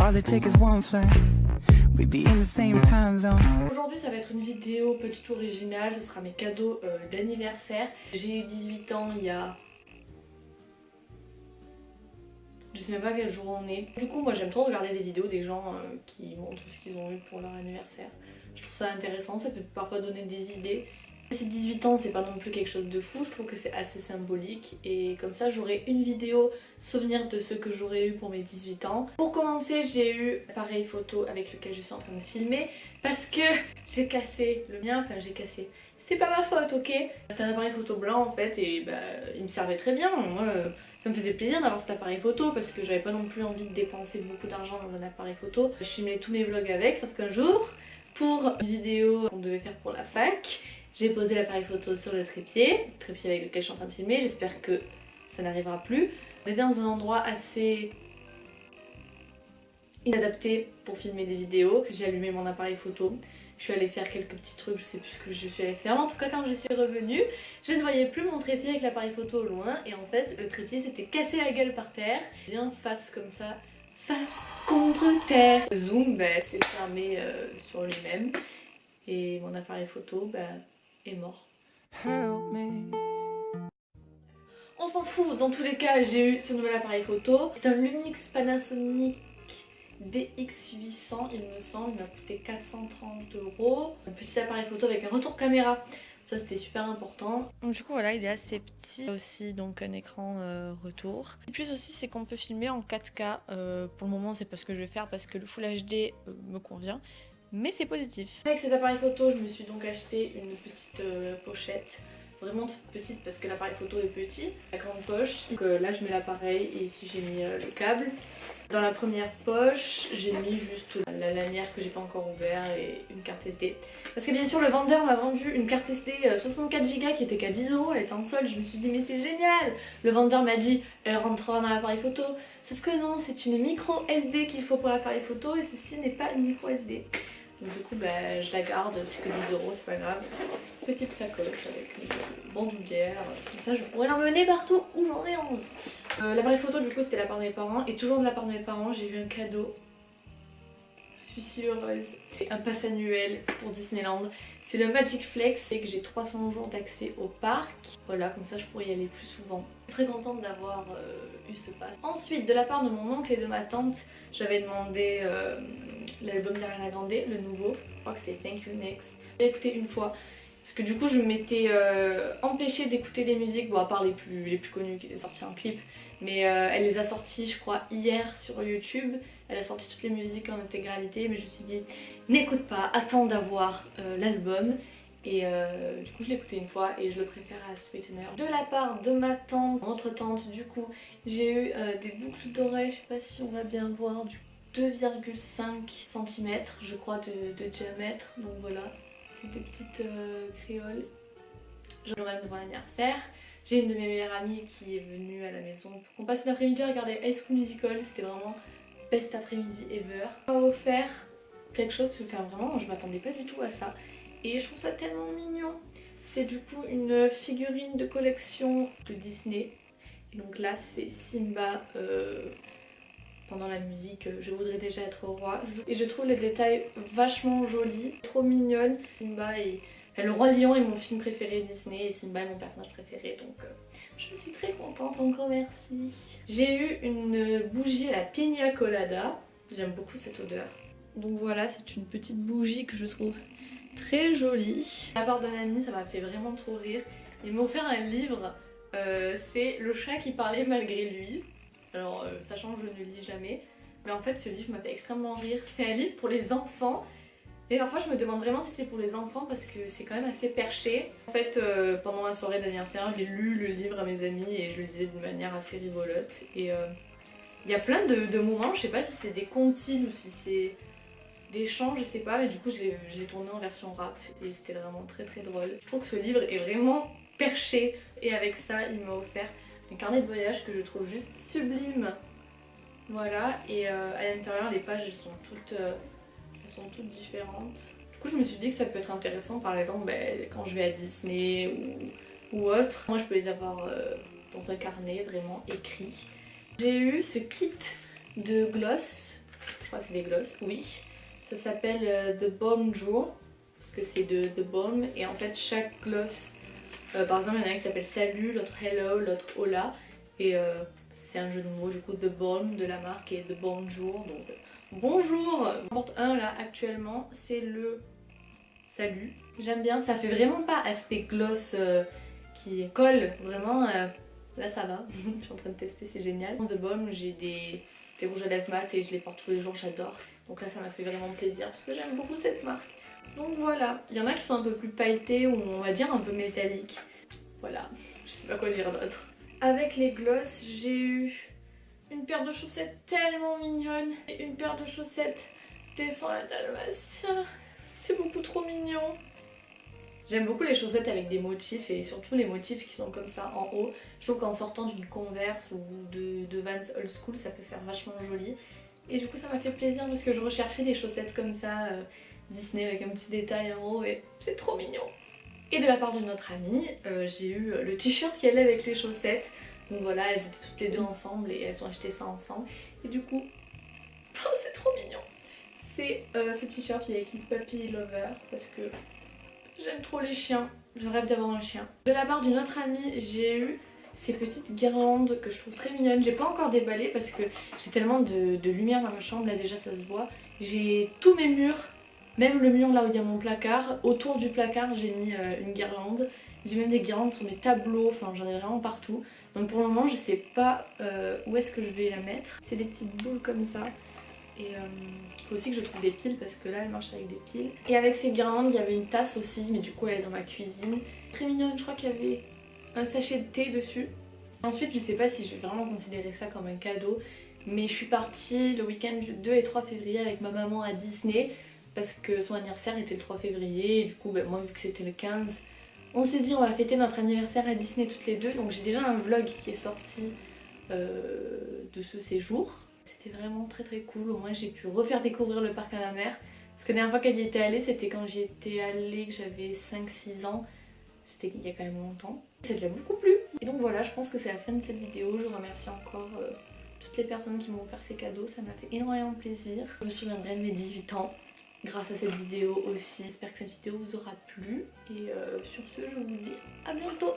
All it takes is one flight. We'd be in the same time zone. Aujourd'hui ça va être une vidéo pas du tout originale, ce sera mes cadeaux d'anniversaire. J'ai eu 18 ans il y a... Je sais même pas quel jour on est. Du coup moi j'aime trop regarder des vidéos des gens qui montrent ce qu'ils ont eu pour leur anniversaire. Je trouve ça intéressant, ça peut parfois donner des idées. Si 18 ans c'est pas non plus quelque chose de fou, je trouve que c'est assez symbolique et comme ça j'aurai une vidéo souvenir de ce que j'aurais eu pour mes 18 ans. Pour commencer j'ai eu l'appareil photo avec lequel je suis en train de filmer parce que j'ai cassé le mien, enfin j'ai cassé. C'était pas ma faute, ok? C'était un appareil photo blanc en fait et bah il me servait très bien. Moi ça me faisait plaisir d'avoir cet appareil photo parce que j'avais pas non plus envie de dépenser beaucoup d'argent dans un appareil photo. Je filmais tous mes vlogs avec, sauf qu'un jour, pour une vidéo qu'on devait faire pour la fac, j'ai posé l'appareil photo sur le trépied avec lequel je suis en train de filmer, j'espère que ça n'arrivera plus. On est dans un endroit assez inadapté pour filmer des vidéos. J'ai allumé mon appareil photo, je suis allée faire quelques petits trucs, je sais plus ce que je suis allée faire. En tout cas quand je suis revenue, je ne voyais plus mon trépied avec l'appareil photo au loin et en fait le trépied s'était cassé la gueule par terre. Bien face comme ça, face contre terre. Le zoom s'est fermé sur lui-même et mon appareil photo est mort. Help me. On s'en fout, dans tous les cas j'ai eu ce nouvel appareil photo. C'est un Lumix Panasonic DX800 il me semble, il m'a coûté 430 €. Un petit appareil photo avec un retour caméra, ça c'était super important. Donc du coup voilà, il est assez petit aussi, donc un écran retour. Et plus aussi c'est qu'on peut filmer en 4K, pour le moment c'est pas ce que je vais faire parce que le Full HD me convient. Mais c'est positif. Avec cet appareil photo, je me suis donc acheté une petite pochette. Vraiment toute petite parce que l'appareil photo est petit. La grande poche. Donc là je mets l'appareil et ici j'ai mis le câble. Dans la première poche, j'ai mis juste la lanière que j'ai pas encore ouvert et une carte SD. Parce que bien sûr le vendeur m'a vendu une carte SD 64 Go qui était qu'à 10 €, elle était en solde. Je me suis dit mais c'est génial. Le vendeur m'a dit elle rentrera dans l'appareil photo. Sauf que non, c'est une micro SD qu'il faut pour l'appareil photo et ceci n'est pas une micro SD. Donc du coup je la garde, c'est que 10 €, c'est pas grave. Petite sacoche avec une bandoulière, comme ça je pourrais l'emmener partout où j'en ai envie. L'appareil photo du coup c'était de la part de mes parents et toujours de la part de mes parents j'ai eu un cadeau. Je suis si heureuse. Un pass annuel pour Disneyland. C'est le Magic Flex et que j'ai 300 jours d'accès au parc. Voilà, comme ça je pourrais y aller plus souvent. Je suis très contente d'avoir eu ce pass. Ensuite, de la part de mon oncle et de ma tante, j'avais demandé l'album d'Ariana Grande, le nouveau. Je crois que c'est Thank You Next. J'ai écouté une fois. Parce que du coup je m'étais empêchée d'écouter les musiques, bon à part les plus connues qui étaient sorties en clip. Mais elle les a sorties je crois hier sur YouTube. Elle a sorti toutes les musiques en intégralité, mais je me suis dit n'écoute pas, attends d'avoir l'album. Et du coup je l'ai écouté une fois et je le préfère à Sweetener. De la part de ma tante, mon autre tante du coup, j'ai eu des boucles d'oreilles, je sais pas si on va bien voir, du 2,5 cm je crois de diamètre, donc voilà. C'est des petites créoles. J'en ai pour mon anniversaire. J'ai une de mes meilleures amies qui est venue à la maison pour qu'on passe une après-midi à regarder High School Musical. C'était vraiment best après-midi ever. On m'a offert quelque chose, enfin vraiment je m'attendais pas du tout à ça. Et je trouve ça tellement mignon. C'est du coup une figurine de collection de Disney. Et donc là c'est Simba pendant la musique Je voudrais déjà être roi. Et je trouve les détails vachement jolis, trop mignonnes. Simba et le Roi Lion est mon film préféré Disney et Simba est mon personnage préféré, donc je suis très contente, encore merci. J'ai eu une bougie à la Pina Colada, j'aime beaucoup cette odeur. Donc voilà, c'est une petite bougie que je trouve très jolie. De la part d'un ami, ça m'a fait vraiment trop rire. Il m'a offert un livre, c'est Le chat qui parlait malgré lui. Alors sachant que je ne lis jamais, mais en fait ce livre m'a fait extrêmement rire. C'est un livre pour les enfants. Et parfois je me demande vraiment si c'est pour les enfants parce que c'est quand même assez perché. En fait pendant ma soirée d'anniversaire j'ai lu le livre à mes amis et je le disais d'une manière assez rigolote. Et il y a plein de moments, je sais pas si c'est des comptines ou si c'est des chants, je sais pas, mais du coup je l'ai tourné en version rap et c'était vraiment très très drôle. Je trouve que ce livre est vraiment perché et avec ça il m'a offert un carnet de voyage que je trouve juste sublime. Voilà, et à l'intérieur les pages elles sont toutes différentes. Du coup je me suis dit que ça peut être intéressant par exemple quand je vais à Disney ou autre. Moi je peux les avoir dans un carnet vraiment écrit. J'ai eu ce kit de gloss crois que c'est des glosses, oui. Ça s'appelle The Bonjour, parce que c'est de The Balm, et en fait chaque gloss, par exemple il y en a un qui s'appelle Salut, l'autre Hello, l'autre Hola, et c'est un jeu de mots du coup, The Balm de la marque et The Bonjour, donc bonjour. J'en porte un là actuellement, c'est le Salut. J'aime bien, ça fait vraiment pas aspect gloss qui colle, vraiment, là ça va, je suis en train de tester, c'est génial. The Balm, j'ai des rouges à lèvres mat et je les porte tous les jours, j'adore. Donc là ça m'a fait vraiment plaisir parce que j'aime beaucoup cette marque. Donc voilà, il y en a qui sont un peu plus pailletés ou on va dire un peu métalliques. Voilà, je sais pas quoi dire d'autre. Avec les gloss, j'ai eu une paire de chaussettes tellement mignonne et une paire de chaussettes descend la dalmatien. C'est beaucoup trop mignon. J'aime beaucoup les chaussettes avec des motifs et surtout les motifs qui sont comme ça en haut. Je trouve qu'en sortant d'une Converse ou de Vans Old School, ça peut faire vachement joli. Et du coup ça m'a fait plaisir parce que je recherchais des chaussettes comme ça, Disney avec un petit détail en haut et c'est trop mignon. Et de la part de notre amie, j'ai eu le t-shirt qui allait avec les chaussettes. Donc voilà, elles étaient toutes les deux ensemble et elles ont acheté ça ensemble. Et du coup, oh, c'est trop mignon. C'est ce t-shirt, il est écrit Puppy Lover parce que j'aime trop les chiens. Je rêve d'avoir un chien. De la part d'une autre amie, j'ai eu ces petites guirlandes que je trouve très mignonnes. J'ai pas encore déballé parce que j'ai tellement de lumière dans ma chambre, là déjà ça se voit. J'ai tous mes murs, même le mur là où il y a mon placard. Autour du placard j'ai mis une guirlande. J'ai même des guirlandes sur mes tableaux, enfin j'en ai vraiment partout. Donc pour le moment je sais pas où est-ce que je vais la mettre. C'est des petites boules comme ça. Et il faut aussi que je trouve des piles parce que là elle marche avec des piles. Et avec ces guirlandes il y avait une tasse aussi, mais du coup elle est dans ma cuisine. Très mignonne, je crois qu'il y avait un sachet de thé dessus. Ensuite je sais pas si je vais vraiment considérer ça comme un cadeau, mais je suis partie le week-end du 2 et 3 février avec ma maman à Disney parce que son anniversaire était le 3 février et du coup moi vu que c'était le 15, on s'est dit on va fêter notre anniversaire à Disney toutes les deux. Donc j'ai déjà un vlog qui est sorti de ce séjour. C'était vraiment très très cool, au moins j'ai pu refaire découvrir le parc à ma mère. Parce que la dernière fois qu'elle y était allée, c'était quand j'y étais allée, que j'avais 5-6 ans. C'était il y a quand même longtemps. Ça lui a beaucoup plu. Et donc voilà, je pense que c'est la fin de cette vidéo. Je vous remercie encore toutes les personnes qui m'ont offert ces cadeaux. Ça m'a fait énormément plaisir. Je me souviendrai de mes 18 ans grâce à cette vidéo aussi. J'espère que cette vidéo vous aura plu. Et sur ce, je vous dis à bientôt.